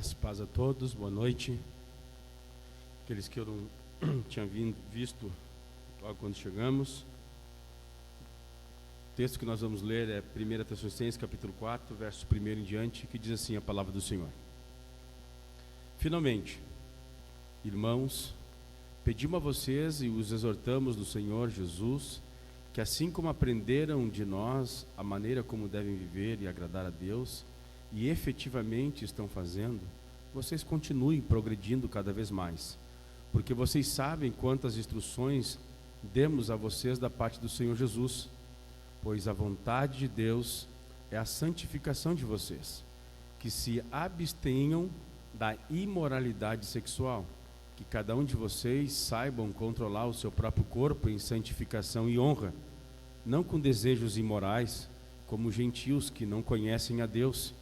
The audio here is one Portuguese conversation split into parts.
Graças e paz a todos, boa noite. Aqueles que eu não tinha visto logo quando chegamos. O texto que nós vamos ler é 1 Tessalonicenses capítulo 4, verso 1 em diante, que diz assim a palavra do Senhor. Finalmente, irmãos, pedimos a vocês e os exortamos no Senhor Jesus, que assim como aprenderam de nós a maneira como devem viver e agradar a Deus, e efetivamente estão fazendo, vocês continuem progredindo cada vez mais, porque vocês sabem quantas instruções demos a vocês da parte do Senhor Jesus, pois a vontade de Deus é a santificação de vocês, que se abstenham da imoralidade sexual, que cada um de vocês saibam controlar o seu próprio corpo em santificação e honra, não com desejos imorais, como gentios que não conhecem a Deus,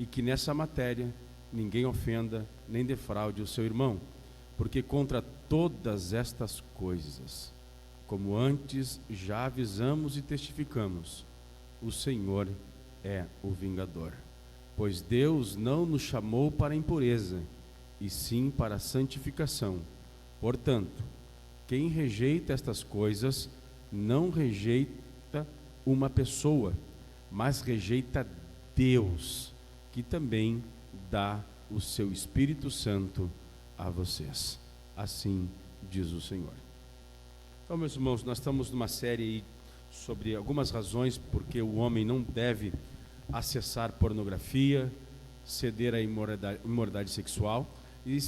e que nessa matéria ninguém ofenda nem defraude o seu irmão, porque contra todas estas coisas, como antes já avisamos e testificamos, o Senhor é o vingador. Pois Deus não nos chamou para a impureza, e sim para a santificação. Portanto, quem rejeita estas coisas, não rejeita uma pessoa, mas rejeita Deus, que também dá o seu Espírito Santo a vocês. Assim diz o Senhor. Então, meus irmãos, nós estamos numa série aí sobre algumas razões porque o homem não deve acessar pornografia, ceder à imoralidade sexual. E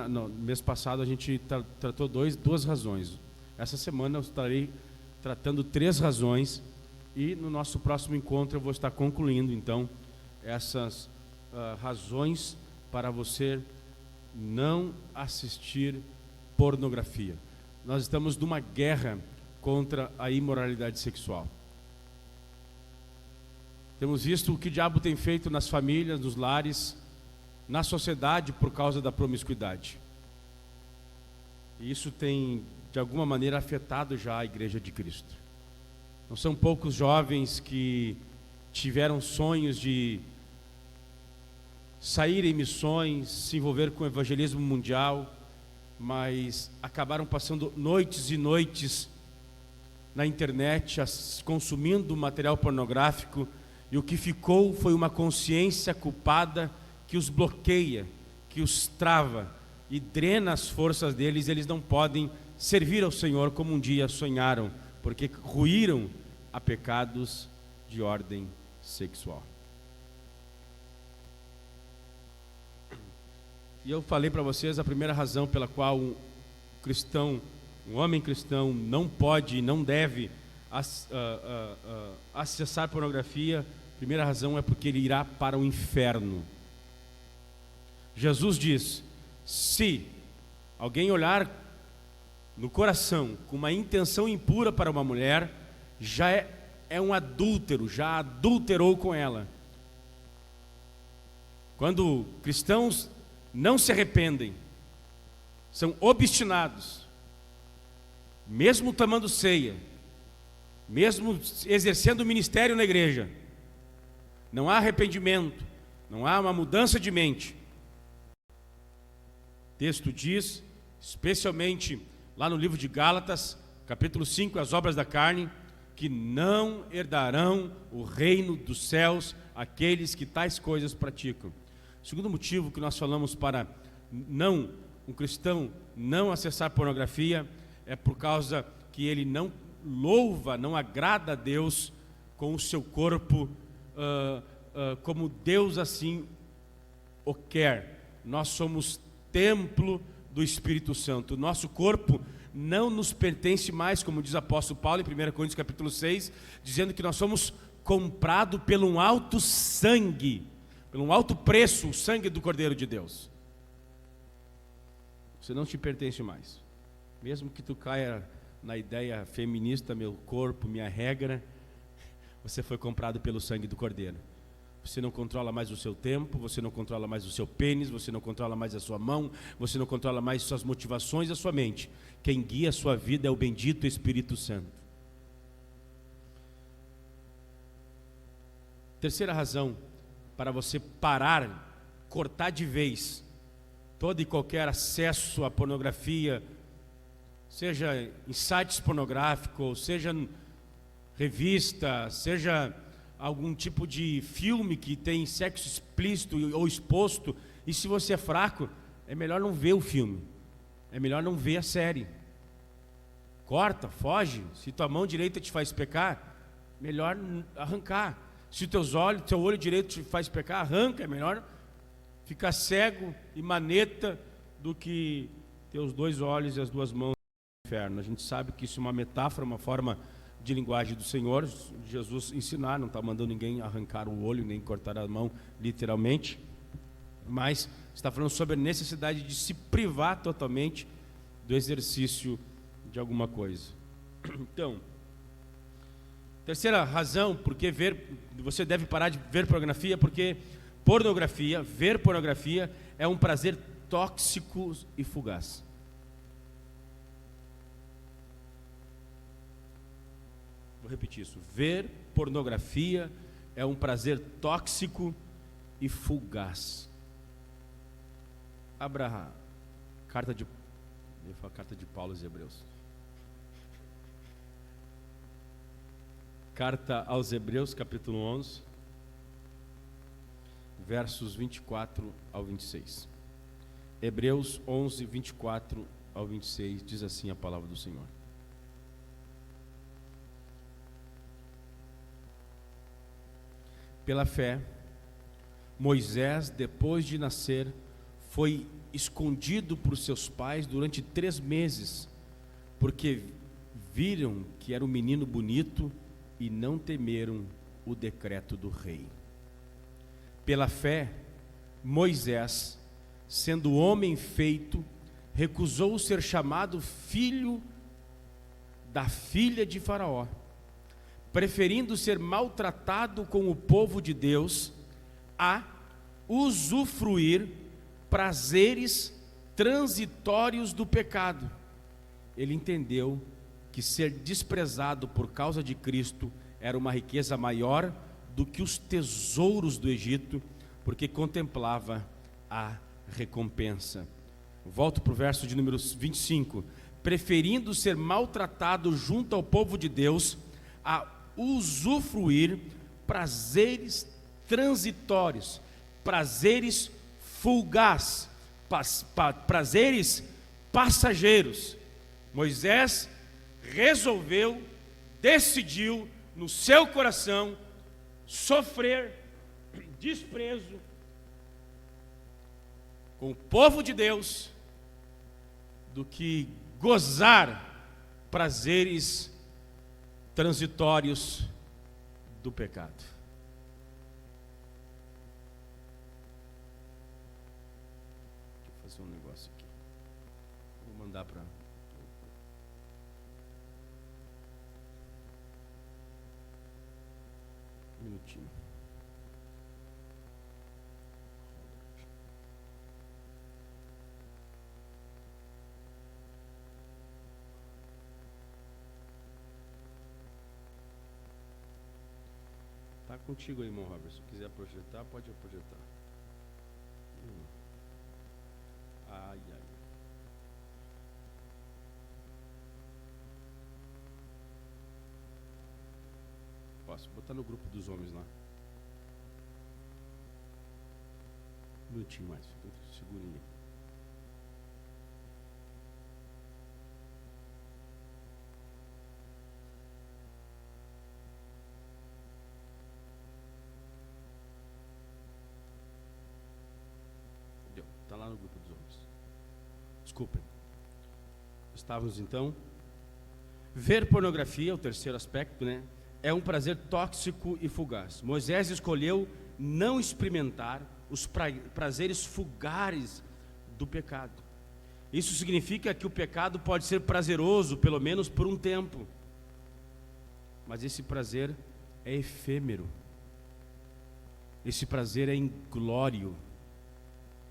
no mês passado a gente tratou duas razões. Essa semana eu estarei tratando 3 razões, e no nosso próximo encontro eu vou estar concluindo então essas razões para você não assistir pornografia. Nós estamos numa guerra contra a imoralidade sexual. Temos visto o que o diabo tem feito nas famílias, nos lares, na sociedade por causa da promiscuidade. E isso tem, de alguma maneira, afetado já a Igreja de Cristo. Não são poucos jovens que tiveram sonhos de sair em missões, se envolver com o evangelismo mundial, mas acabaram passando noites e noites na internet, consumindo material pornográfico, e o que ficou foi uma consciência culpada que os bloqueia, que os trava e drena as forças deles. Eles não podem servir ao Senhor como um dia sonharam, porque ruíram a pecados de ordem sexual. E eu falei para vocês a primeira razão pela qual um homem cristão não pode e não deve acessar pornografia. A primeira razão é porque ele irá para o inferno. Jesus diz: se alguém olhar no coração com uma intenção impura para uma mulher, já é um adúltero, já adulterou com ela. Quando cristãos não se arrependem, são obstinados, mesmo tomando ceia, mesmo exercendo o ministério na igreja, não há arrependimento, não há uma mudança de mente. O texto diz, especialmente lá no livro de Gálatas, capítulo 5, as obras da carne, que não herdarão o reino dos céus aqueles que tais coisas praticam. O segundo motivo que nós falamos para um cristão não acessar pornografia é por causa que ele não louva, não agrada a Deus com o seu corpo como Deus assim o quer. Nós somos templo do Espírito Santo. O nosso corpo não nos pertence mais, como diz o apóstolo Paulo em 1 Coríntios capítulo 6, dizendo que nós somos comprados pelo um alto sangue, pelo um alto preço, o sangue do Cordeiro de Deus. Você não te pertence mais. Mesmo que tu caia na ideia feminista, meu corpo, minha regra, você foi comprado pelo sangue do Cordeiro. Você não controla mais o seu tempo, você não controla mais o seu pênis, você não controla mais a sua mão, você não controla mais suas motivações, a sua mente. Quem guia a sua vida é o bendito Espírito Santo. Terceira razão para você parar cortar de vez todo e qualquer acesso à pornografia, seja em sites pornográficos, seja revista, seja algum tipo de filme que tem sexo explícito ou exposto. E se você é fraco, é melhor não ver o filme, é melhor não ver a série. Corta, foge. Se tua mão direita te faz pecar, melhor arrancar. Se teu olho direito te faz pecar, arranca. É melhor ficar cego e maneta do que teus 2 olhos e as 2 mãos no inferno. A gente sabe que isso é uma metáfora, uma forma de linguagem do Senhor. Jesus ensinar, não está mandando ninguém arrancar o olho, nem cortar a mão, literalmente. Mas está falando sobre a necessidade de se privar totalmente do exercício de alguma coisa. Então, terceira razão porque você deve parar de ver pornografia, porque ver pornografia é um prazer tóxico e fugaz. Vou repetir isso. Ver pornografia é um prazer tóxico e fugaz. Abra a carta de Paulo aos Hebreus. Carta aos Hebreus, capítulo 11, versos 24 ao 26. Hebreus 11, 24 ao 26, diz assim a palavra do Senhor. Pela fé, Moisés, depois de nascer, foi escondido por seus pais durante 3 meses, porque viram que era um menino bonito e não temeram o decreto do rei. Pela fé, Moisés, sendo homem feito, recusou ser chamado filho da filha de Faraó, preferindo ser maltratado com o povo de Deus a usufruir prazeres transitórios do pecado. Ele entendeu que ser desprezado por causa de Cristo era uma riqueza maior do que os tesouros do Egito, porque contemplava a recompensa. Volto para o verso de número 25. Preferindo ser maltratado junto ao povo de Deus a usufruir prazeres transitórios, prazeres fugaz, prazeres passageiros. Moisés decidiu no seu coração sofrer desprezo com o povo de Deus do que gozar prazeres transitórios do pecado. Deixa eu fazer um negócio aqui. Vou mandar para... Um minutinho. Tá contigo aí, irmão Robert. Se quiser projetar, pode projetar. Ai, ai. Posso botar no grupo dos homens lá. Um minutinho mais. Segurem aí. Está lá no grupo dos homens. Desculpem. Estávamos então. Ver pornografia, o terceiro aspecto, né? É um prazer tóxico e fugaz. Moisés escolheu não experimentar os prazeres fugares do pecado. Isso significa que o pecado pode ser prazeroso, pelo menos por um tempo. Mas esse prazer é efêmero. Esse prazer é inglório.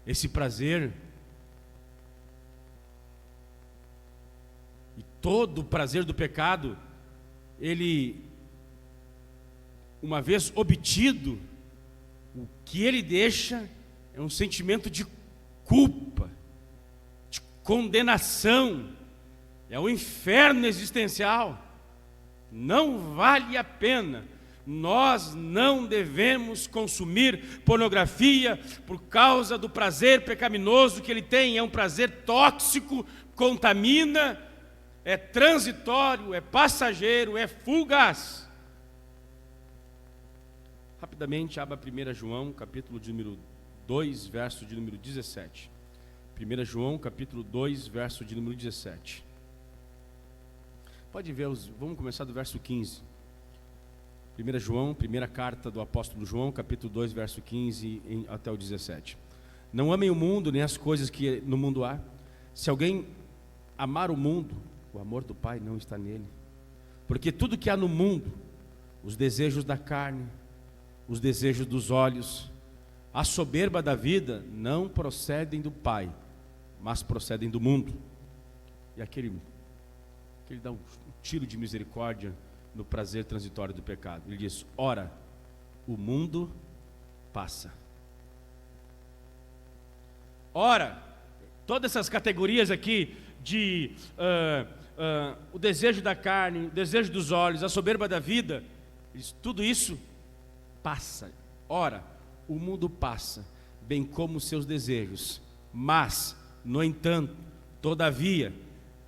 Esse prazer, e todo o prazer do pecado, ele, uma vez obtido, o que ele deixa é um sentimento de culpa, de condenação, é o inferno existencial. Não vale a pena. Nós não devemos consumir pornografia por causa do prazer pecaminoso que ele tem. É um prazer tóxico, contamina, é transitório, é passageiro, é fugaz. Rapidamente, abra 1 João, capítulo de número 2, verso de número 17. 1 João, capítulo 2, verso de número 17. Pode ver, vamos começar do verso 15. 1 João, primeira carta do apóstolo João, capítulo 2, verso 15 até o 17. Não amem o mundo, nem as coisas que no mundo há. Se alguém amar o mundo, o amor do Pai não está nele. Porque tudo que há no mundo, os desejos da carne, os desejos dos olhos, a soberba da vida, não procedem do Pai, mas procedem do mundo. E aquele dá um tiro de misericórdia no prazer transitório do pecado. Ele diz: ora, o mundo passa. Ora, todas essas categorias aqui de o desejo da carne, o desejo dos olhos, a soberba da vida, tudo isso passa. Ora, o mundo passa, bem como os seus desejos. Mas, no entanto, todavia,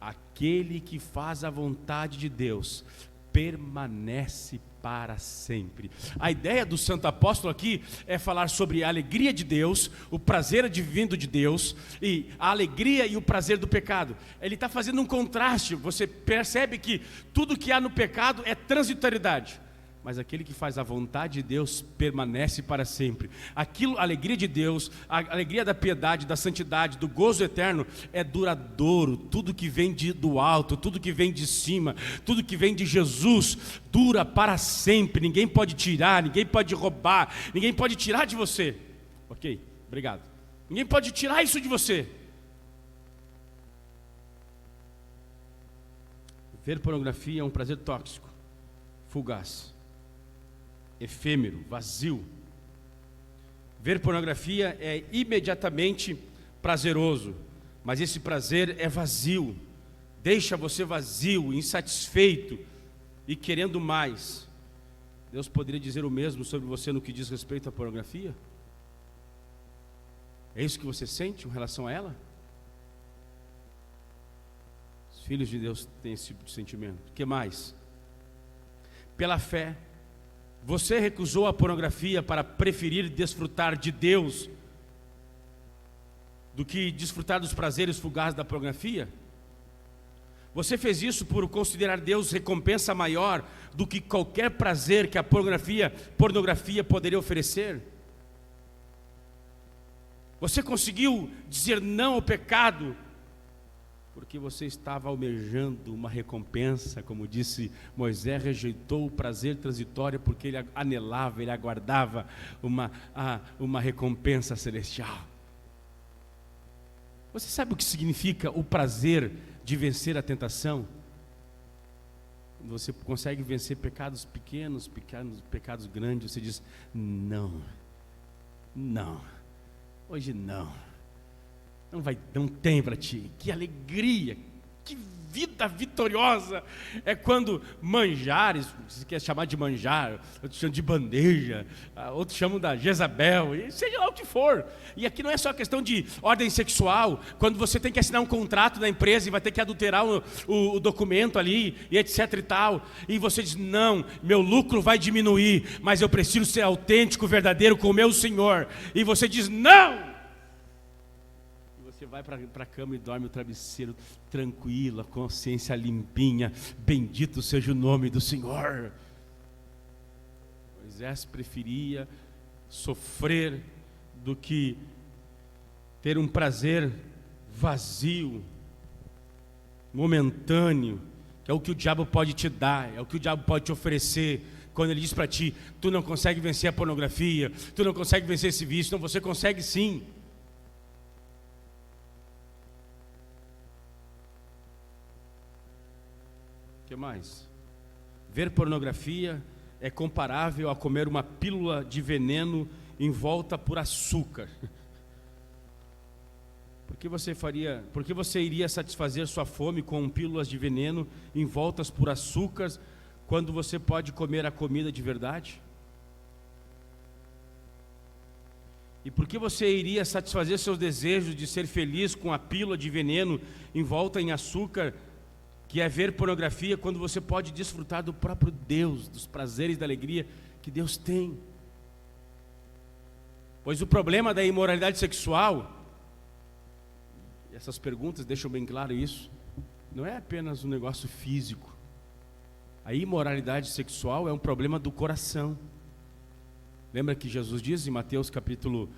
aquele que faz a vontade de Deus permanece para sempre. A ideia do santo apóstolo aqui é falar sobre a alegria de Deus, o prazer advindo de Deus, e a alegria e o prazer do pecado. Ele está fazendo um contraste. Você percebe que tudo que há no pecado é transitoriedade, mas aquele que faz a vontade de Deus permanece para sempre. Aquilo, a alegria de Deus, a alegria da piedade, da santidade, do gozo eterno é duradouro. Tudo que vem do alto, tudo que vem de cima, tudo que vem de Jesus dura para sempre. Ninguém pode tirar, ninguém pode roubar, ninguém pode tirar de você. Ok, obrigado. Ninguém pode tirar isso de você. Ver pornografia é um prazer tóxico, fugaz, efêmero, vazio. Ver pornografia é imediatamente prazeroso, mas esse prazer é vazio, deixa você vazio, insatisfeito e querendo mais. Deus poderia dizer o mesmo sobre você no que diz respeito à pornografia? É isso que você sente em relação a ela? Os filhos de Deus têm esse tipo de sentimento. O que mais? Pela fé, você recusou a pornografia para preferir desfrutar de Deus do que desfrutar dos prazeres fugazes da pornografia? Você fez isso por considerar Deus recompensa maior do que qualquer prazer que a pornografia poderia oferecer? Você conseguiu dizer não ao pecado porque você estava almejando uma recompensa, como disse Moisés, rejeitou o prazer transitório porque ele anelava, ele aguardava uma recompensa celestial. Você sabe o que significa o prazer de vencer a tentação? Você consegue vencer pecados pequenos, pecados grandes, você diz: não, hoje não tem para ti. Que alegria, que vida vitoriosa é quando manjares, você quer chamar de manjar, outros chamam de bandeja, outros chamam da Jezabel, e seja lá o que for. E aqui não é só questão de ordem sexual, quando você tem que assinar um contrato da empresa e vai ter que adulterar o documento ali, e etc e tal, e você diz: não, meu lucro vai diminuir, mas eu preciso ser autêntico, verdadeiro com o meu Senhor, e você diz: não! Você vai para a cama e dorme o travesseiro tranquilo, a consciência limpinha. Bendito seja o nome do Senhor. Moisés preferia sofrer do que ter um prazer vazio, momentâneo, que é o que o diabo pode te dar, é o que o diabo pode te oferecer. Quando ele diz para ti: tu não consegue vencer a pornografia, tu não consegue vencer esse vício. Não, você consegue sim. O que mais? Ver pornografia é comparável a comer uma pílula de veneno envolta por açúcar. Por que você iria satisfazer sua fome com pílulas de veneno envoltas por açúcar, quando você pode comer a comida de verdade? E por que você iria satisfazer seus desejos de ser feliz com a pílula de veneno envolta em açúcar, que é ver pornografia, quando você pode desfrutar do próprio Deus, dos prazeres da alegria que Deus tem? Pois o problema da imoralidade sexual, essas perguntas deixam bem claro isso, não é apenas um negócio físico. A imoralidade sexual é um problema do coração. Lembra que Jesus diz em Mateus capítulo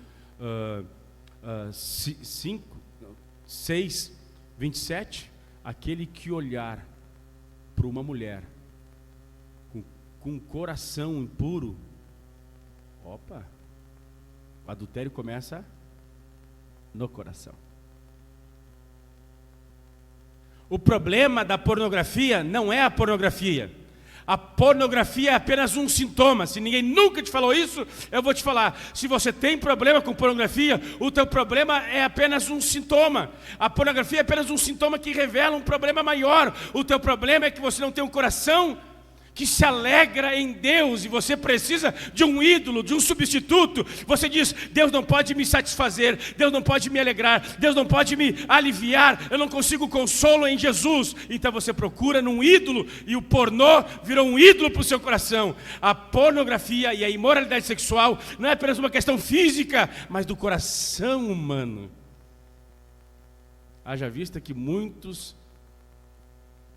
6, 27, aquele que olhar para uma mulher com um coração impuro, o adultério começa no coração. O problema da pornografia não é a pornografia. A pornografia é apenas um sintoma. Se ninguém nunca te falou isso, eu vou te falar. Se você tem problema com pornografia, o teu problema é apenas um sintoma. A pornografia é apenas um sintoma que revela um problema maior. O teu problema é que você não tem um coração que se alegra em Deus, e você precisa de um ídolo, de um substituto. Você diz: Deus não pode me satisfazer, Deus não pode me alegrar, Deus não pode me aliviar, eu não consigo consolo em Jesus. Então você procura num ídolo, e o pornô virou um ídolo para o seu coração. A pornografia e a imoralidade sexual não é apenas uma questão física, mas do coração humano. Haja vista que muitos,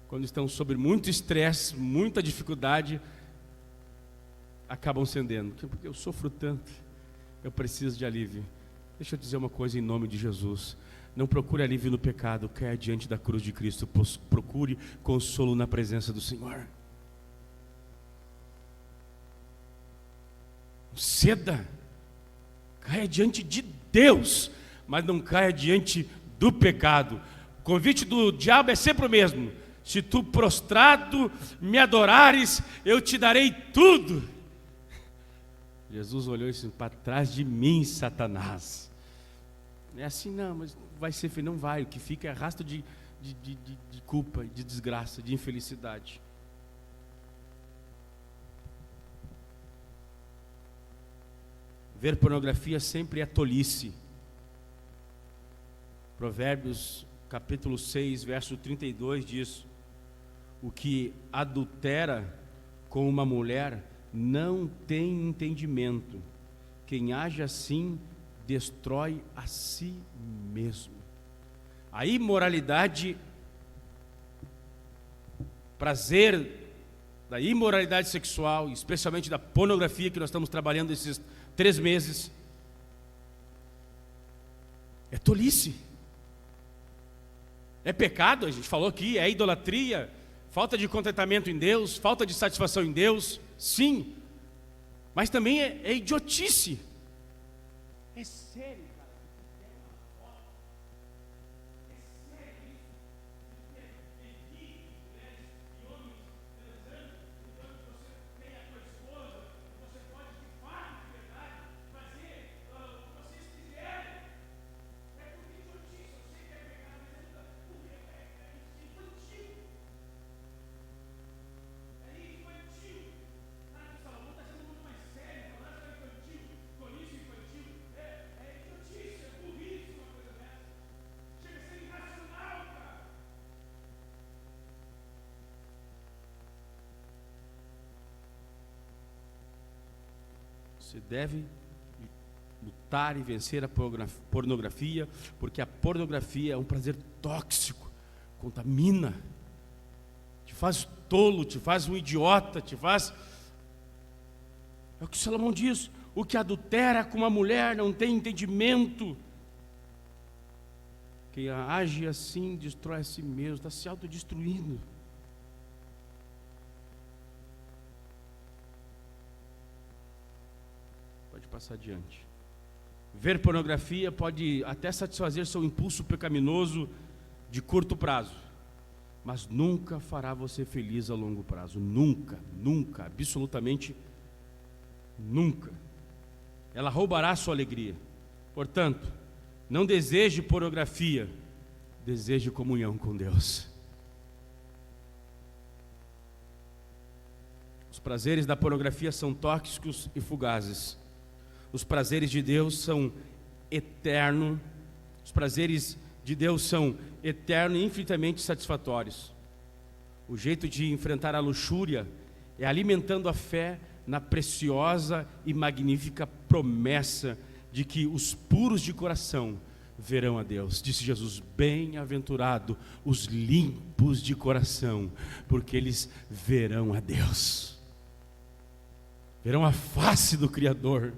quando estão sob muito estresse, muita dificuldade, acabam cedendo. Porque eu sofro tanto, eu preciso de alívio. Deixa eu dizer uma coisa em nome de Jesus: não procure alívio no pecado, caia diante da cruz de Cristo, procure consolo na presença do Senhor. Ceda, caia diante de Deus, mas não caia diante do pecado. O convite do diabo é sempre o mesmo: se tu prostrado me adorares, eu te darei tudo. Jesus olhou e disse: para trás de mim, Satanás. Não é assim não, mas vai ser, não vai. O que fica é rastro de culpa, de desgraça, de infelicidade. Ver pornografia sempre é tolice. Provérbios capítulo 6, verso 32 diz: o que adultera com uma mulher não tem entendimento. Quem age assim destrói a si mesmo. A imoralidade, prazer da imoralidade sexual, especialmente da pornografia, que nós estamos trabalhando esses 3 meses, é tolice. É pecado, a gente falou aqui, é idolatria, falta de contentamento em Deus, falta de satisfação em Deus, sim, mas também é idiotice. É sério, cara. É sério isso. Mulheres e homens transando, enquanto você tem a tua esposa, você pode de fato, de verdade, fazer o que vocês quiserem. É porque idiotice, eu sei que é pecado, mas é infantil. É infantil. Nada de Salomão está sendo muito mais sério, não é só infantil, tolice infantil. É idiotice, é burrice uma coisa dessa. Chega a ser irracional, cara. Você deve lutar e vencer a pornografia, porque a pornografia é um prazer tóxico, contamina, te faz tolo, te faz um idiota, te faz... É o que Salomão diz: o que adultera com uma mulher não tem entendimento. Quem age assim destrói a si mesmo, está se autodestruindo. Pode passar adiante. Ver pornografia pode até satisfazer seu impulso pecaminoso de curto prazo, mas nunca fará você feliz a longo prazo. Nunca, nunca, absolutamente nunca. Ela roubará a sua alegria. Portanto, Não deseje pornografia, deseje comunhão com Deus. Os prazeres da pornografia são tóxicos e fugazes. Os prazeres de Deus são eternos. Os prazeres de Deus são eternos e infinitamente satisfatórios. O jeito de enfrentar a luxúria é alimentando a fé na preciosa e magnífica promessa de que os puros de coração verão a Deus. Disse Jesus: bem-aventurado os limpos de coração, porque eles verão a Deus. Verão a face do Criador.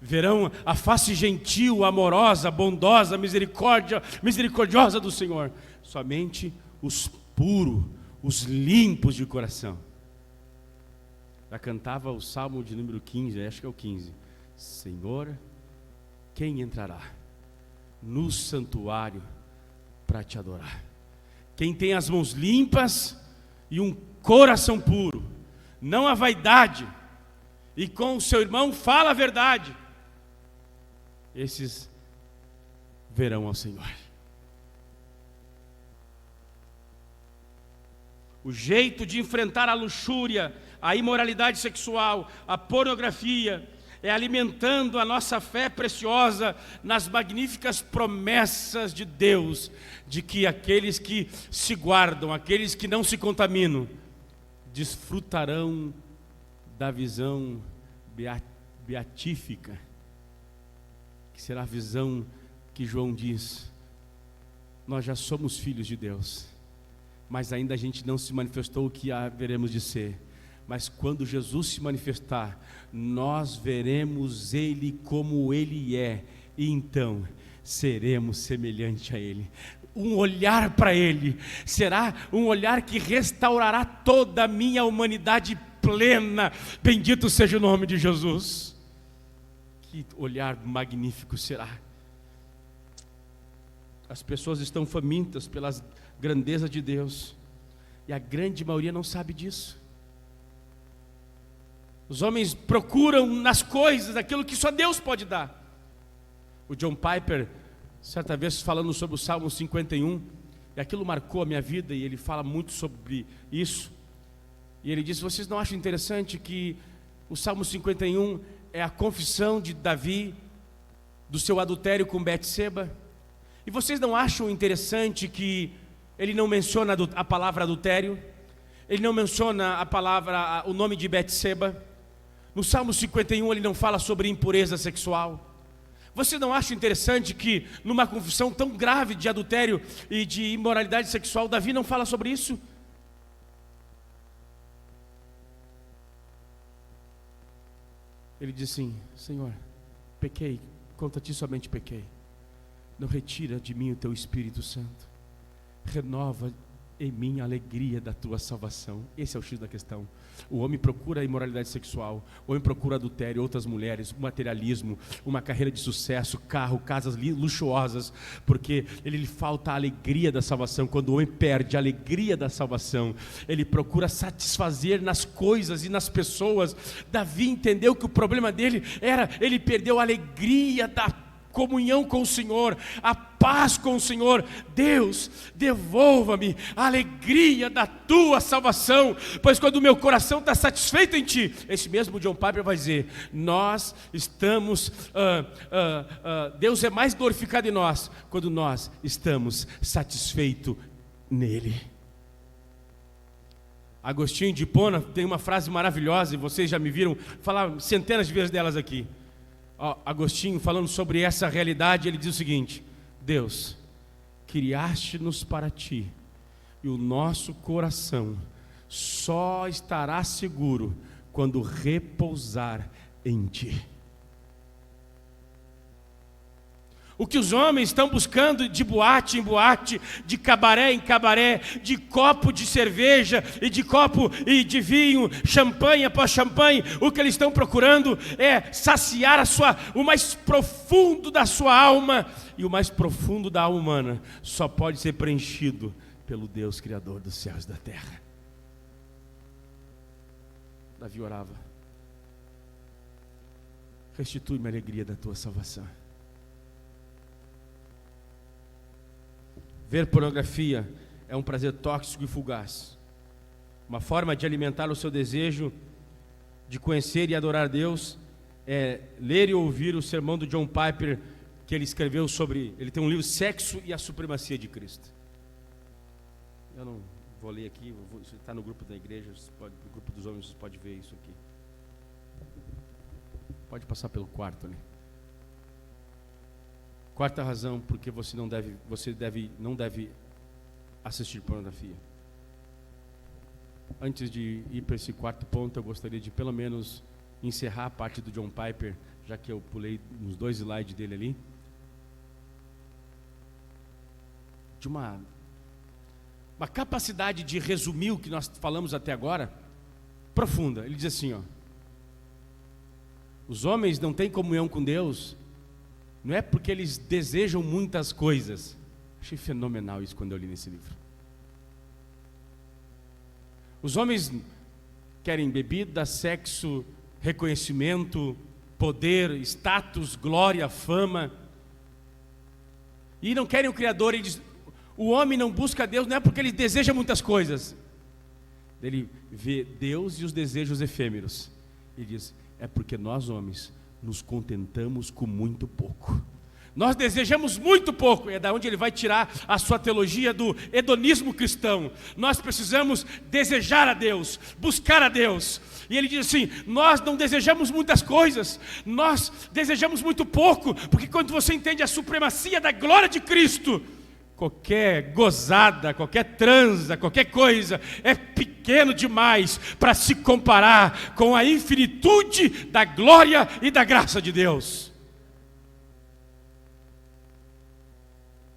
Verão a face gentil, amorosa, bondosa, misericordiosa do Senhor. Somente os puros, os limpos de coração. Já cantava o Salmo de número 15, acho que é o 15. Senhor, quem entrará no santuário para te adorar? Quem tem as mãos limpas e um coração puro, não a vaidade, e com o seu irmão fala a verdade, esses verão ao Senhor. O jeito de enfrentar a luxúria, a imoralidade sexual, a pornografia, é alimentando a nossa fé preciosa nas magníficas promessas de Deus, de que aqueles que se guardam, aqueles que não se contaminam, desfrutarão da visão beatífica, que será a visão que João diz: nós já somos filhos de Deus, mas ainda a gente não se manifestou o que haveremos de ser. Mas quando Jesus se manifestar, nós veremos Ele como Ele é, e então seremos semelhante a Ele. Um olhar para Ele será um olhar que restaurará toda a minha humanidade plena. Bendito seja o nome de Jesus. Que olhar magnífico será. As pessoas estão famintas pelas grandezas de Deus, e a grande maioria não sabe disso. Os homens procuram nas coisas aquilo que só Deus pode dar. O John Piper, certa vez falando sobre o Salmo 51, e aquilo marcou a minha vida, e ele fala muito sobre isso. E ele disse: vocês não acham interessante que o Salmo 51 é a confissão de Davi do seu adultério com Betseba? E vocês não acham interessante que ele não menciona a palavra adultério? Ele não menciona o nome de Betseba? No Salmo 51 ele não fala sobre impureza sexual. Você não acha interessante que numa confissão tão grave de adultério e de imoralidade sexual, Davi não fala sobre isso? Ele diz assim: Senhor, pequei, contra ti somente pequei. Não retira de mim o teu Espírito Santo. Renova em mim a alegria da tua salvação. Esse é o X da questão. O homem procura a imoralidade sexual, o homem procura adultério, outras mulheres, materialismo, uma carreira de sucesso, carro, casas luxuosas, porque lhe falta a alegria da salvação. Quando o homem perde a alegria da salvação, ele procura satisfazer nas coisas e nas pessoas. Davi entendeu que o problema dele era, ele perdeu a alegria da comunhão com o Senhor, a paz com o Senhor. Deus, devolva-me a alegria da tua salvação, pois quando o meu coração está satisfeito em ti, esse mesmo John Piper vai dizer, nós estamos, Deus é mais glorificado em nós, quando nós estamos satisfeitos nele. Agostinho de Hipona tem uma frase maravilhosa, e vocês já me viram falar centenas de vezes delas aqui. Agostinho, falando sobre essa realidade, ele diz o seguinte: Deus, criaste-nos para ti, e o nosso coração só estará seguro quando repousar em ti. O que os homens estão buscando de boate em boate, de cabaré em cabaré, de copo de cerveja e de copo e de vinho, champanhe após champanhe, o que eles estão procurando é saciar o mais profundo da sua alma, e o mais profundo da alma humana só pode ser preenchido pelo Deus Criador dos céus e da terra. Davi orava: restitui-me a alegria da tua salvação. Ver pornografia é um prazer tóxico e fugaz. Uma forma de alimentar o seu desejo de conhecer e adorar Deus é ler e ouvir o sermão do John Piper, que ele escreveu sobre... Ele tem um livro, Sexo e a Supremacia de Cristo. Eu não vou ler aqui, está no grupo da igreja, no grupo dos homens, você pode ver isso aqui. Pode passar pelo quarto ali. Quarta razão porque você não deve assistir pornografia. Antes de ir para esse quarto ponto, eu gostaria de pelo menos encerrar a parte do John Piper, já que eu pulei uns 2 slides dele ali, de uma capacidade de resumir o que nós falamos até agora, profunda. Ele diz assim, ó: os homens não têm comunhão com Deus, não é porque eles desejam muitas coisas. Achei fenomenal isso quando eu li nesse livro. Os homens querem bebida, sexo, reconhecimento, poder, status, glória, fama, e não querem o Criador. Ele diz: o homem não busca Deus não é porque ele deseja muitas coisas. Ele vê Deus e os desejos efêmeros e diz: é porque nós homens nos contentamos com muito pouco. Nós desejamos muito pouco. É da onde ele vai tirar a sua teologia do hedonismo cristão. Nós precisamos desejar a Deus, buscar a Deus. E ele diz assim: nós não desejamos muitas coisas, nós desejamos muito pouco, porque quando você entende a supremacia da glória de Cristo, qualquer gozada, qualquer transa, qualquer coisa é pequeno demais para se comparar com a infinitude da glória e da graça de Deus.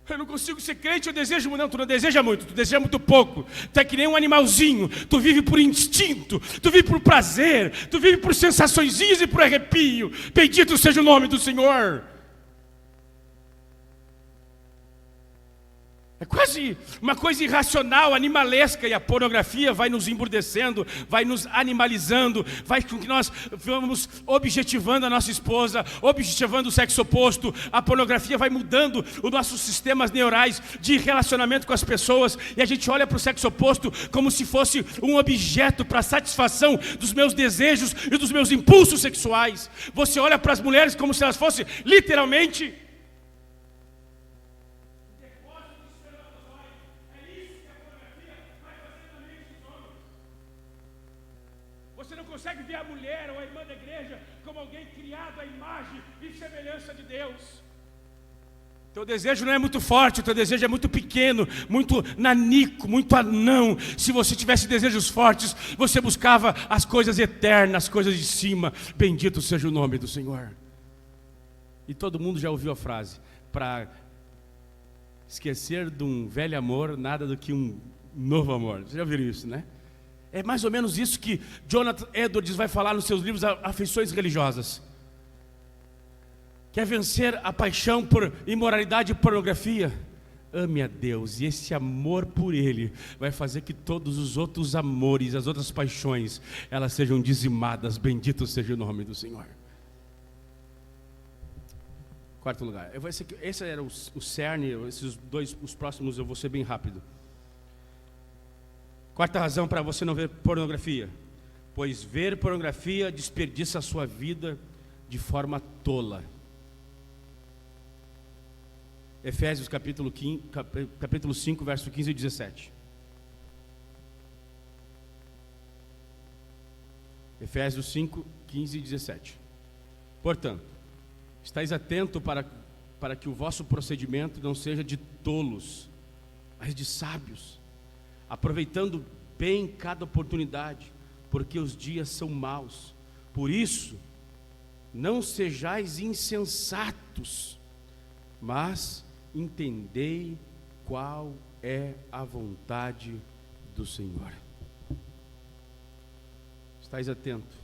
Eu não consigo ser crente, eu desejo muito. Não, tu não deseja muito, tu deseja muito pouco. Tu é que nem um animalzinho, tu vive por instinto, tu vive por prazer, tu vive por sensaçõezinhas e por arrepio. Bendito seja o nome do Senhor. É quase uma coisa irracional, animalesca, e a pornografia vai nos emburdecendo, vai nos animalizando, vai com que nós vamos objetivando a nossa esposa, objetivando o sexo oposto. A pornografia vai mudando os nossos sistemas neurais de relacionamento com as pessoas, e a gente olha para o sexo oposto como se fosse um objeto para satisfação dos meus desejos e dos meus impulsos sexuais. Você olha para as mulheres como se elas fossem literalmente consegue ver a mulher ou a irmã da igreja como alguém criado à imagem e semelhança de Deus. Teu desejo não é muito forte, o teu desejo é muito pequeno, muito nanico, muito anão. Se você tivesse desejos fortes, você buscava as coisas eternas, as coisas de cima. Bendito seja o nome do Senhor. E todo mundo já ouviu a frase: para esquecer de um velho amor, nada do que um novo amor. Vocês já ouviram isso, né? É mais ou menos isso que Jonathan Edwards vai falar nos seus livros Afeições Religiosas. Quer vencer a paixão por imoralidade e pornografia? Ame a Deus, e esse amor por Ele vai fazer que todos os outros amores, as outras paixões, elas sejam dizimadas. Bendito seja o nome do Senhor. Quarto lugar, esse era o cerne. Os próximos eu vou ser bem rápido. Quarta razão para você não ver pornografia: pois ver pornografia desperdiça a sua vida de forma tola. Efésios capítulo 5, verso 15 e 17. Efésios 5, 15 e 17. Portanto, estais atento para que o vosso procedimento não seja de tolos, mas de sábios, aproveitando bem cada oportunidade, porque os dias são maus. Por isso, não sejais insensatos, mas entendei qual é a vontade do Senhor. Estais atento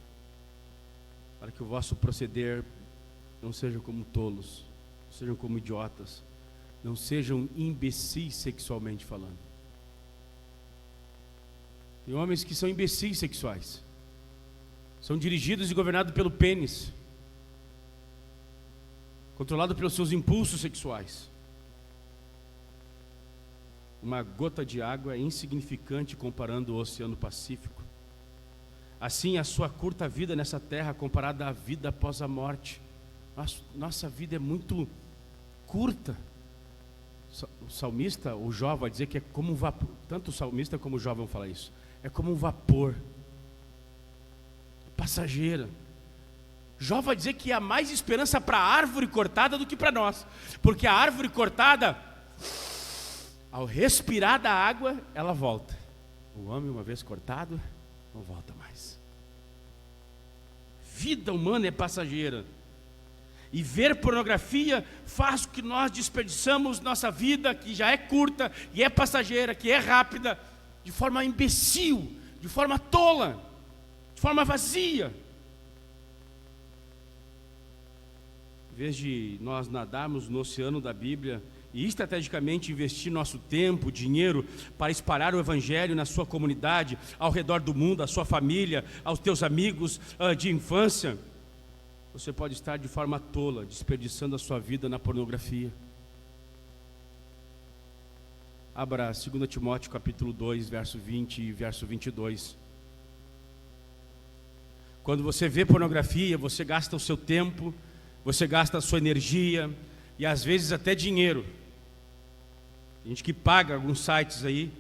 para que o vosso proceder não seja como tolos, não sejam como idiotas, não sejam imbecis sexualmente falando. Tem homens que são imbecis sexuais, são dirigidos e governados pelo pênis, controlados pelos seus impulsos sexuais. Uma gota de água é insignificante comparando o Oceano Pacífico. Assim, a sua curta vida nessa terra comparada à vida após a morte. Nossa vida é muito curta. O salmista, o Jó, vai dizer que é como um vapor. Tanto o salmista como o Jó vão falar isso. É como um vapor, passageira. Jó vai dizer que há mais esperança para a árvore cortada do que para nós. Porque a árvore cortada, ao respirar da água, ela volta. O homem, uma vez cortado, não volta mais. Vida humana é passageira. E ver pornografia faz com que nós desperdiçamos nossa vida, que já é curta, e é passageira, que é rápida, de forma imbecil, de forma tola, de forma vazia. Em vez de nós nadarmos no oceano da Bíblia e estrategicamente investir nosso tempo, dinheiro para espalhar o Evangelho na sua comunidade, ao redor do mundo, à sua família, aos teus amigos de infância, você pode estar de forma tola, desperdiçando a sua vida na pornografia. Abra 2 Timóteo capítulo 2, verso 20 e verso 22. Quando você vê pornografia, você gasta o seu tempo, você gasta a sua energia e às vezes até dinheiro. Tem gente que paga alguns sites aí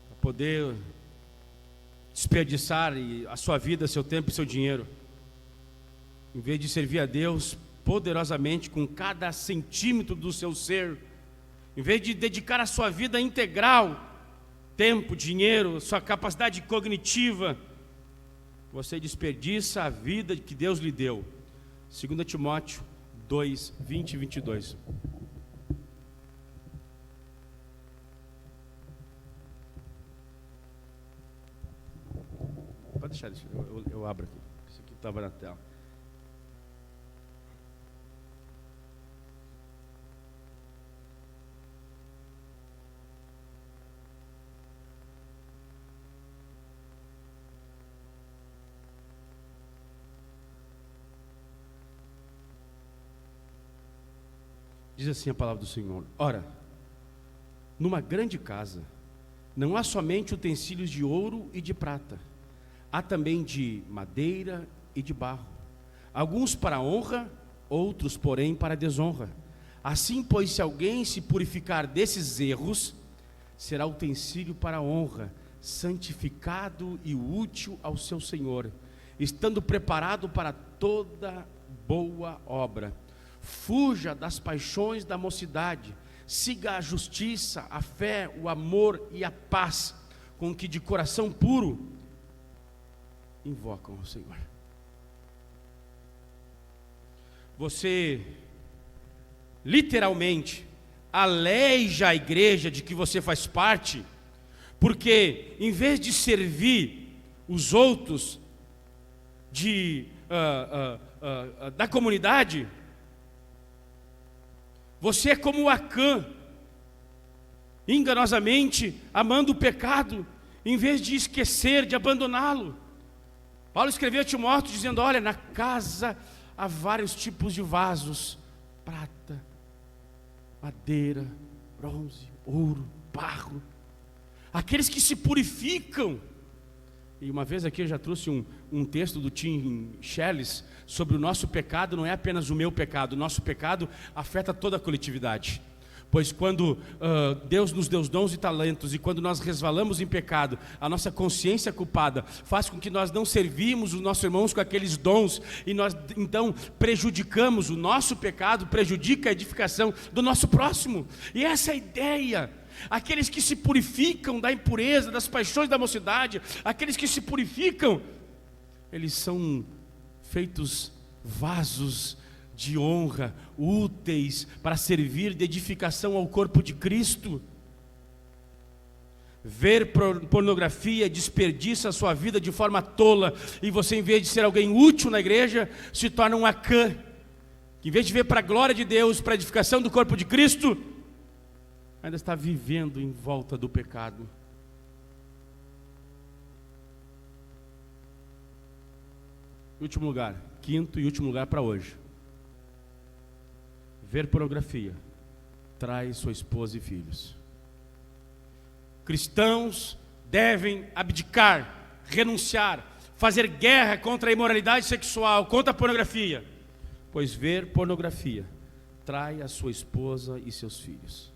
para poder desperdiçar a sua vida, seu tempo e seu dinheiro, em vez de servir a Deus poderosamente com cada centímetro do seu ser, em vez de dedicar a sua vida integral, tempo, dinheiro, sua capacidade cognitiva, você desperdiça a vida que Deus lhe deu. 2 Timóteo 2, 20 e 22. Pode deixar, eu abro aqui. Isso aqui estava na tela. Diz assim a palavra do Senhor: ora, numa grande casa não há somente utensílios de ouro e de prata, há também de madeira e de barro, alguns para honra, outros porém para desonra. Assim, pois, se alguém se purificar desses erros, será utensílio para honra, santificado e útil ao seu Senhor, estando preparado para toda boa obra. Fuja das paixões da mocidade, siga a justiça, a fé, o amor e a paz, com que de coração puro invocam o Senhor. Você literalmente aleija a igreja de que você faz parte, porque em vez de servir os outros da comunidade, você é como Acã, enganosamente amando o pecado, em vez de esquecer, de abandoná-lo. Paulo escreveu a Timóteo dizendo: olha, na casa há vários tipos de vasos: prata, madeira, bronze, ouro, barro. Aqueles que se purificam. E uma vez aqui eu já trouxe um texto do Tim Challies sobre o nosso pecado. Não é apenas o meu pecado, o nosso pecado afeta toda a coletividade. Pois quando Deus nos deu dons e talentos, e quando nós resvalamos em pecado, a nossa consciência culpada faz com que nós não servimos os nossos irmãos com aqueles dons, e nós então prejudicamos. O nosso pecado prejudica a edificação do nosso próximo. E essa é a ideia. Aqueles que se purificam da impureza, das paixões da mocidade, aqueles que se purificam, eles são feitos vasos de honra, úteis para servir de edificação ao corpo de Cristo. Ver pornografia desperdiça a sua vida de forma tola, e você, em vez de ser alguém útil na igreja, se torna um Acã, que em vez de ver para a glória de Deus, para a edificação do corpo de Cristo, ainda está vivendo em volta do pecado. Último lugar, quinto e último lugar para hoje: ver pornografia trai sua esposa e filhos. Cristãos devem abdicar, renunciar, fazer guerra contra a imoralidade sexual, contra a pornografia, pois ver pornografia trai a sua esposa e seus filhos.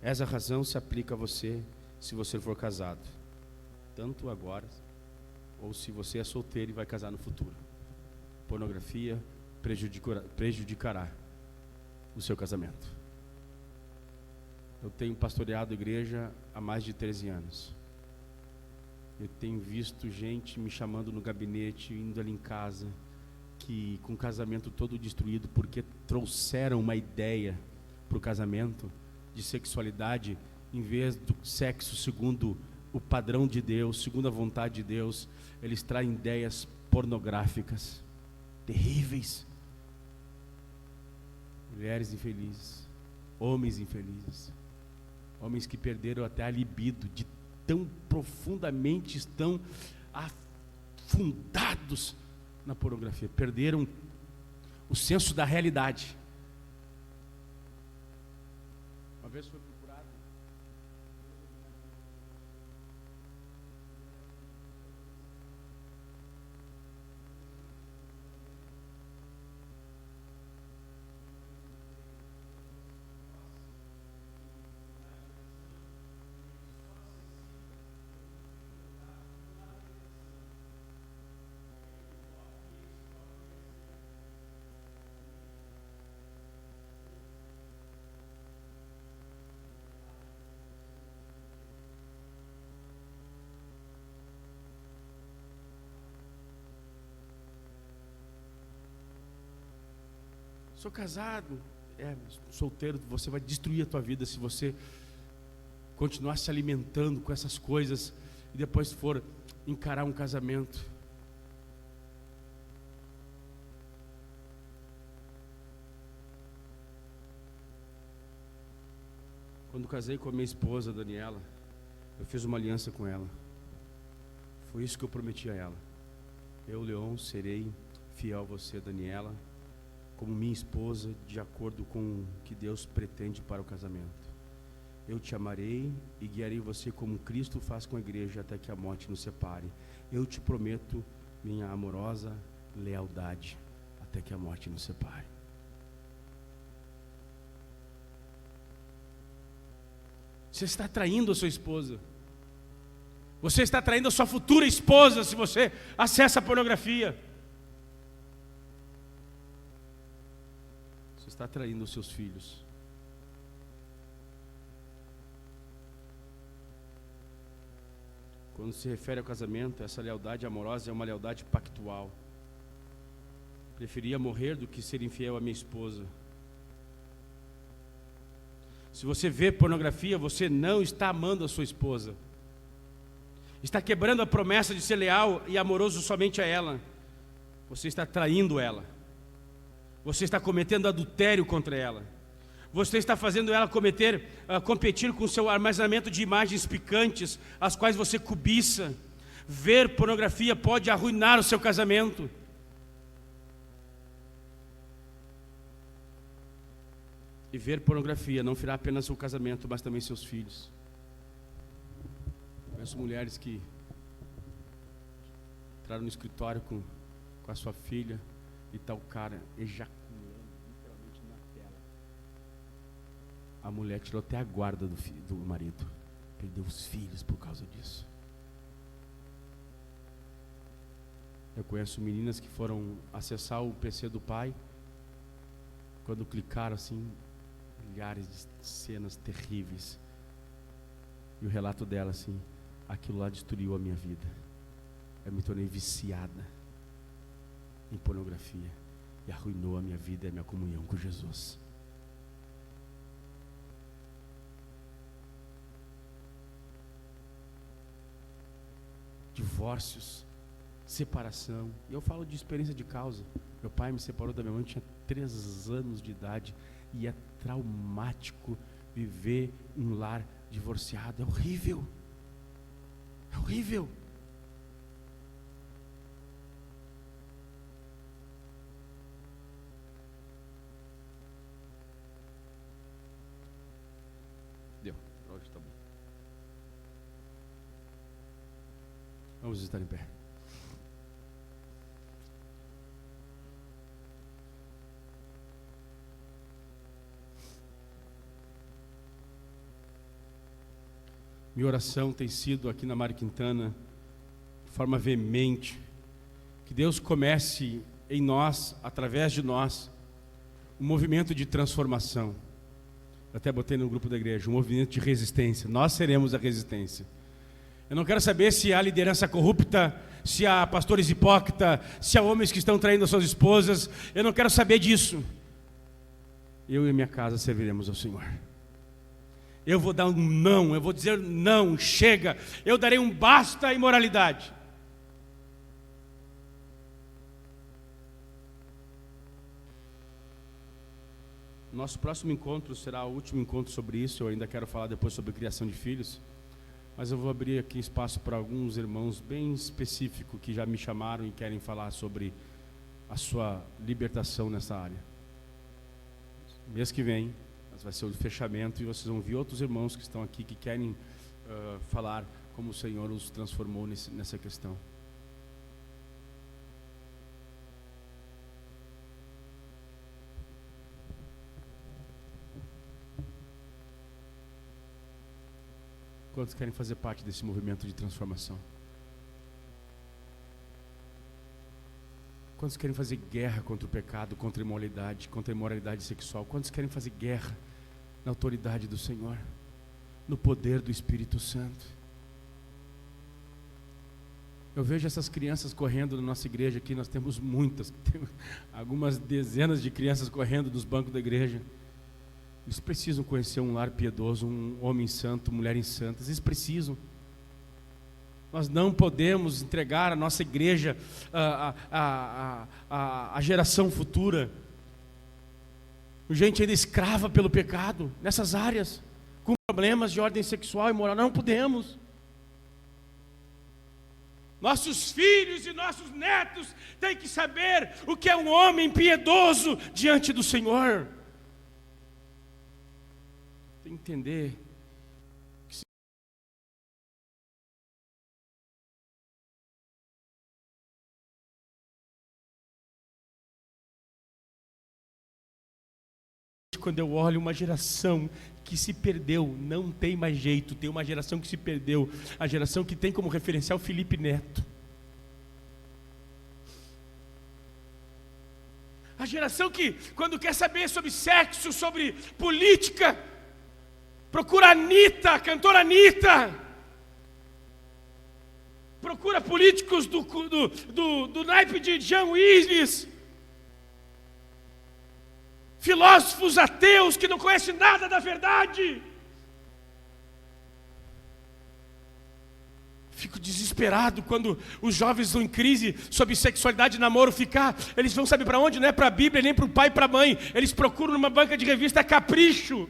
Essa razão se aplica a você se você for casado, tanto agora ou se você é solteiro e vai casar no futuro. Pornografia prejudicará o seu casamento. Eu tenho pastoreado a igreja há mais de 13 anos. Eu tenho visto gente me chamando no gabinete, indo ali em casa, que com o casamento todo destruído, porque trouxeram uma ideia para o casamento de sexualidade, em vez do sexo segundo o padrão de Deus, segundo a vontade de Deus, eles traem ideias pornográficas, terríveis. Mulheres infelizes, homens infelizes, homens que perderam até a libido, de tão profundamente estão afundados na pornografia, perderam o senso da realidade. Uma vez foi procurado sou casado, solteiro, você vai destruir a tua vida se você continuar se alimentando com essas coisas e depois for encarar um casamento. Quando casei com a minha esposa, Daniela, eu fiz uma aliança com ela. Foi isso que eu prometi a ela. Eu, Leon, serei fiel a você, Daniela, como minha esposa, de acordo com o que Deus pretende para o casamento. Eu te amarei e guiarei você como Cristo faz com a igreja até que a morte nos separe. Eu te prometo minha amorosa lealdade até que a morte nos separe. Você está traindo a sua esposa. Você está traindo a sua futura esposa se você acessa a pornografia. Você está traindo os seus filhos. Quando se refere ao casamento, essa lealdade amorosa é uma lealdade pactual. Preferia morrer do que ser infiel à minha esposa. Se você vê pornografia, você não está amando a sua esposa. Está quebrando a promessa de ser leal e amoroso somente a ela. Você está traindo ela. Você está cometendo adultério contra ela. Você está fazendo ela competir com o seu armazenamento de imagens picantes, as quais você cobiça. Ver pornografia pode arruinar o seu casamento. E ver pornografia não fará apenas seu casamento, mas também seus filhos. Conheço mulheres que entraram no escritório com a sua filha e tá o cara ejaculando literalmente na tela. A mulher tirou até a guarda do marido. Perdeu os filhos por causa disso. Eu conheço meninas que foram acessar o PC do pai. Quando clicaram assim, milhares de cenas terríveis. E o relato dela assim: aquilo lá destruiu a minha vida. Eu me tornei viciada em pornografia e arruinou a minha vida e a minha comunhão com Jesus. Divórcios, separação. E eu falo de experiência de causa. Meu pai me separou da minha mãe, eu tinha 3 anos de idade. E é traumático viver um lar divorciado. É horrível. É horrível. Vamos estar em pé. Minha oração tem sido aqui na Mário Quintana, de forma veemente, que Deus comece em nós, através de nós, um movimento de transformação. Eu até botei no grupo da igreja, um movimento de resistência. Nós seremos a resistência. Eu não quero saber se há liderança corrupta, se há pastores hipócritas, se há homens que estão traindo as suas esposas. Eu não quero saber disso. Eu e minha casa serviremos ao Senhor. Eu vou dar um não, eu vou dizer não, chega. Eu darei um basta à imoralidade. Nosso próximo encontro será o último encontro sobre isso. Eu ainda quero falar depois sobre criação de filhos. Mas eu vou abrir aqui espaço para alguns irmãos bem específicos que já me chamaram e querem falar sobre a sua libertação nessa área. Mês que vem, vai ser o fechamento e vocês vão ver outros irmãos que estão aqui que querem falar como o Senhor os transformou nessa questão. Quantos querem fazer parte desse movimento de transformação? Quantos querem fazer guerra contra o pecado, contra a imoralidade sexual? Quantos querem fazer guerra na autoridade do Senhor, no poder do Espírito Santo? Eu vejo essas crianças correndo na nossa igreja aqui, nós temos muitas, temos algumas dezenas de crianças correndo dos bancos da igreja. Eles precisam conhecer um lar piedoso, um homem santo, mulheres santas, eles precisam. Nós não podemos entregar a nossa igreja à geração futura, gente ainda escrava pelo pecado, nessas áreas, com problemas de ordem sexual e moral. Não podemos. Nossos filhos e nossos netos têm que saber o que é um homem piedoso diante do Senhor. Tem que entender que quando eu olho uma geração que se perdeu, não tem mais jeito, tem uma geração que se perdeu, a geração que tem como referencial Felipe Neto. A geração que, quando quer saber sobre sexo, sobre política, procura a Anitta, a cantora Anitta. Procura políticos do naipe de Jean Willis. Filósofos ateus que não conhecem nada da verdade. Fico desesperado quando os jovens estão em crise sobre sexualidade e namoro. Eles vão saber para onde? Não é para a Bíblia, nem para o pai e para a mãe. Eles procuram numa banca de revista Capricho.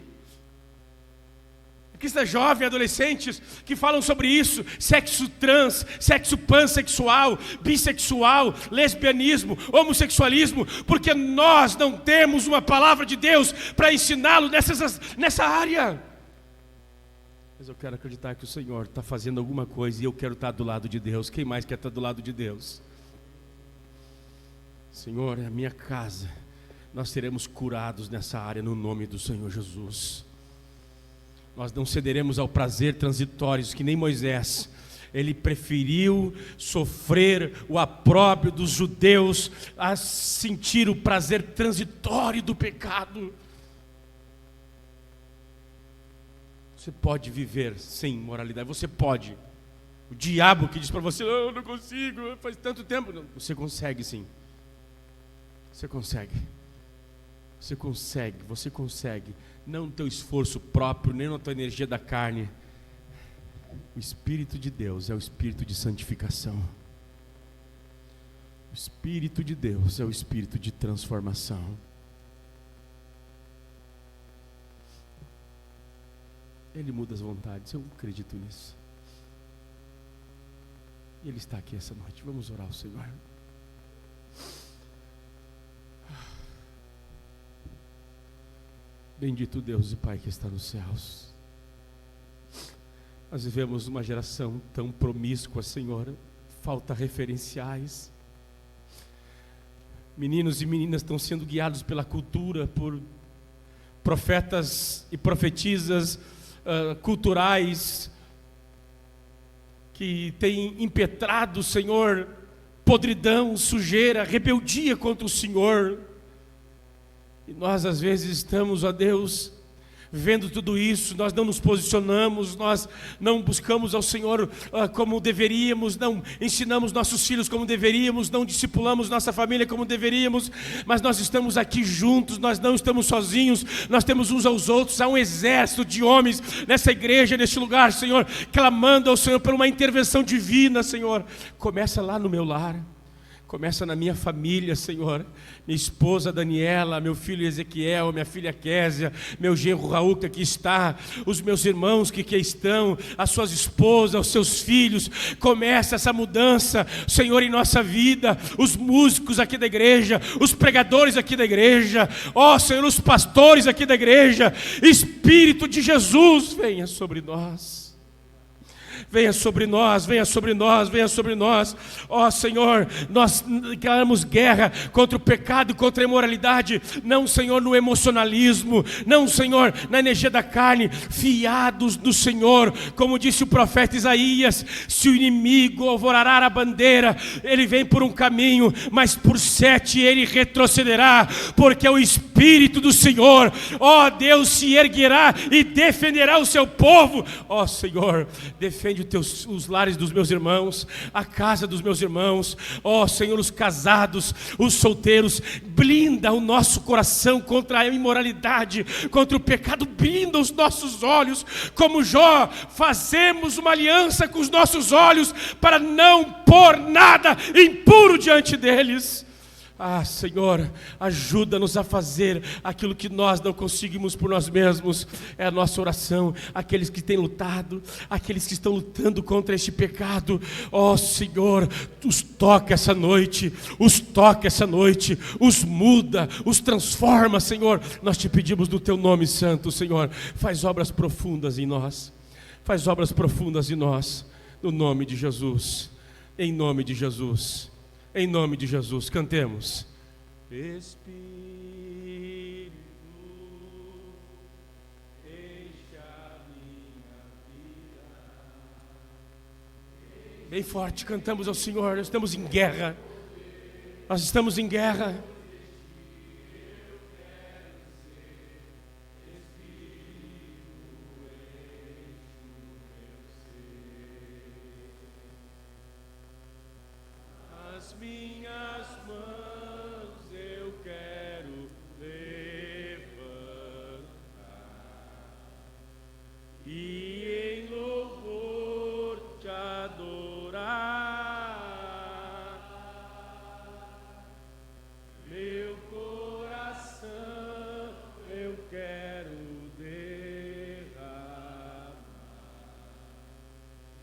Cristãs jovens, adolescentes que falam sobre isso, sexo trans, sexo pansexual, bissexual, lesbianismo, homossexualismo, porque nós não temos uma palavra de Deus para ensiná-lo nessa área. Mas eu quero acreditar que o Senhor está fazendo alguma coisa e eu quero estar do lado de Deus. Quem mais quer estar do lado de Deus? Senhor, é a minha casa, nós seremos curados nessa área no nome do Senhor Jesus. Nós não cederemos ao prazer transitório, que nem Moisés. Ele preferiu sofrer o opróbrio dos judeus a sentir o prazer transitório do pecado. Você pode viver sem moralidade, você pode. O diabo que diz para você, eu não consigo, faz tanto tempo. Não, você consegue sim. Você consegue. Você consegue. Não no teu esforço próprio, nem na tua energia da carne. O Espírito de Deus é o Espírito de santificação. O Espírito de Deus é o Espírito de transformação. Ele muda as vontades, eu acredito nisso. E Ele está aqui essa noite. Vamos orar ao Senhor. Bendito Deus e Pai que está nos céus. Nós vivemos uma geração tão promíscua, Senhor, falta referenciais. Meninos e meninas estão sendo guiados pela cultura, por profetas e profetisas culturais, que têm impetrado, Senhor, podridão, sujeira, rebeldia contra o Senhor. E nós às vezes estamos, ó Deus, vendo tudo isso, nós não nos posicionamos, nós não buscamos ao Senhor como deveríamos, não ensinamos nossos filhos como deveríamos, não discipulamos nossa família como deveríamos, mas nós estamos aqui juntos, nós não estamos sozinhos, nós temos uns aos outros, há um exército de homens nessa igreja, neste lugar, Senhor, clamando ao Senhor por uma intervenção divina, Senhor. Começa lá no meu lar. Começa na minha família, Senhor. Minha esposa Daniela, meu filho Ezequiel, minha filha Késia, meu genro Raul que aqui está, os meus irmãos que aqui estão, as suas esposas, os seus filhos. Começa essa mudança, Senhor, em nossa vida. Os músicos aqui da igreja, os pregadores aqui da igreja, ó Senhor, os pastores aqui da igreja. Espírito de Jesus, venha sobre nós. Venha sobre nós, venha sobre nós, venha sobre nós. Ó Senhor, nós declaramos guerra contra o pecado, contra a imoralidade. Não, Senhor, no emocionalismo. Não, Senhor, na energia da carne. Fiados do Senhor. Como disse o profeta Isaías, se o inimigo alvorará a bandeira, ele vem por um caminho, mas por 7 ele retrocederá. Porque o Espírito do Senhor, ó Deus, se erguerá e defenderá o seu povo. Ó Senhor, defende os lares dos meus irmãos, a casa dos meus irmãos, ó Senhor, os casados, os solteiros. Blinda o nosso coração contra a imoralidade, contra o pecado. Blinda os nossos olhos, como Jó, fazemos uma aliança com os nossos olhos para não pôr nada impuro diante deles. Ah, Senhor, ajuda-nos a fazer aquilo que nós não conseguimos por nós mesmos. É a nossa oração. Aqueles que têm lutado, aqueles que estão lutando contra este pecado, ó Senhor, os toca essa noite, os muda, os transforma, Senhor. Nós te pedimos no teu nome santo, Senhor, faz obras profundas em nós, faz obras profundas em nós, no nome de Jesus, em nome de Jesus. Em nome de Jesus, cantemos. Espírito, enche a minha vida. Bem forte, cantamos ao Senhor. Nós estamos em guerra. Nós estamos em guerra. Minhas mãos eu quero levantar e em louvor te adorar. Meu coração eu quero derramar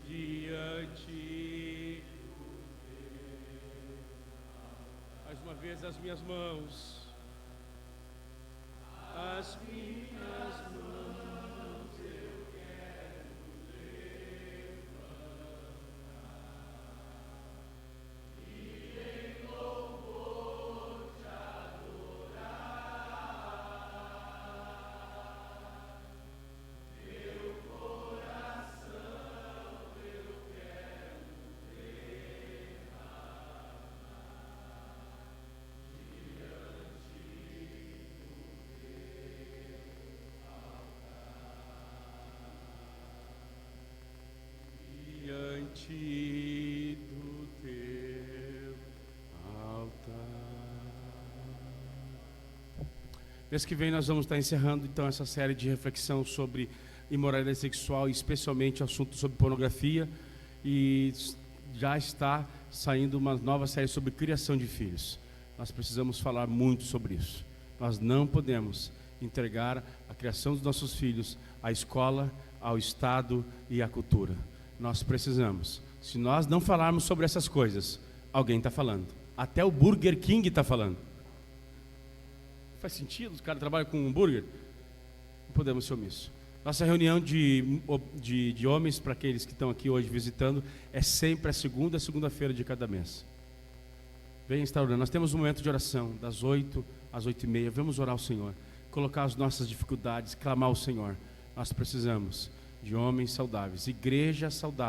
diante. Mais uma vez, as minhas mãos, as minhas mãos eu quero levantar e em louvor te adorar. Meu coração eu quero diante do teu altar. Mês que vem nós vamos estar encerrando então essa série de reflexão sobre imoralidade sexual, especialmente o assunto sobre pornografia, e já está saindo uma nova série sobre criação de filhos. Nós precisamos falar muito sobre isso. Nós não podemos entregar a criação dos nossos filhos à escola, ao Estado e à cultura. Nós precisamos. Se nós não falarmos sobre essas coisas, alguém está falando. Até o Burger King está falando. Faz sentido? Os caras trabalham com um hambúrguer? Não podemos ser omissos. Nossa reunião de homens, para aqueles que estão aqui hoje visitando, é sempre a segunda-feira de cada mês. Venha estar orando. Nós temos um momento de oração, das 8 às 8h30. Vamos orar ao Senhor, colocar as nossas dificuldades, clamar ao Senhor. Nós precisamos de homens saudáveis, igreja saudável.